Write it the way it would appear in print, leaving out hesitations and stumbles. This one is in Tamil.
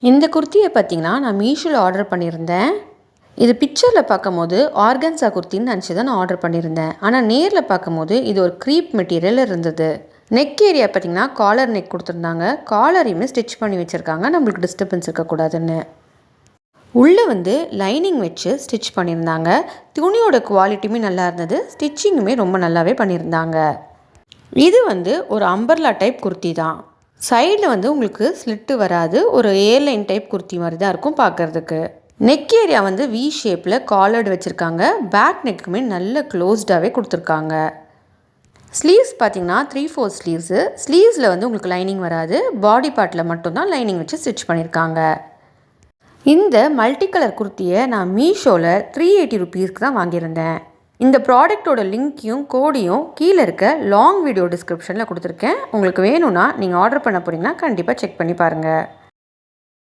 இந்த குர்த்தியை பார்த்தீங்கன்னா நான் மீஷோவில் ஆர்டர் பண்ணியிருந்தேன். இது பிக்சரில் பார்க்கும்போது ஆர்கன்ஸா குர்த்தின்னு நினச்சி தான் நான் ஆர்டர் பண்ணியிருந்தேன். ஆனால் நேரில் பார்க்கும்போது இது ஒரு க்ரீப் மெட்டீரியல் இருந்தது. நெக் ஏரியா பார்த்திங்கன்னா காலர் நெக் கொடுத்துருந்தாங்க. காலரையுமே ஸ்டிச் பண்ணி வச்சுருக்காங்க, நம்மளுக்கு டிஸ்டர்பன்ஸ் இருக்கக்கூடாதுன்னு. உள்ளே லைனிங் வச்சு ஸ்டிச் பண்ணியிருந்தாங்க. துணியோட குவாலிட்டியுமே நல்லா இருந்தது, ஸ்டிச்சிங்குமே ரொம்ப நல்லாவே பண்ணியிருந்தாங்க. இது ஒரு அம்பர்லா டைப் குர்த்தி தான். சைடில் உங்களுக்கு ஸ்லிட்டு வராது, ஒரு ஏர்லைன் டைப் குர்த்தி மாதிரி தான் இருக்கும் பார்க்குறதுக்கு. நெக் ஏரியா வி ஷேப்பில் காலர்டு வச்சுருக்காங்க. பேக் நெக்குமே நல்ல க்ளோஸ்டாகவே கொடுத்துருக்காங்க. ஸ்லீவ்ஸ் பார்த்திங்கன்னா 3/4 ஸ்லீவ்ஸு. ஸ்லீவ்ஸில் உங்களுக்கு லைனிங் வராது, பாடி பார்ட்டில் மட்டும்தான் லைனிங் வச்சு ஸ்டிச் பண்ணியிருக்காங்க. இந்த மல்டி கலர் குர்த்தியை நான் மீஷோவில் 380 ருபீஸ்க்கு தான் வாங்கியிருந்தேன். இந்த ப்ராடக்டோட லிங்க்கையும் கோடையும் கீழே இருக்க லாங் வீடியோ டிஸ்கிரிப்ஷனில் கொடுத்துருக்கேன். உங்களுக்கு வேணும்னா நீங்கள் ஆர்டர் பண்ண போகிறீங்கன்னா கண்டிப்பாக செக் பண்ணி பாருங்கள்.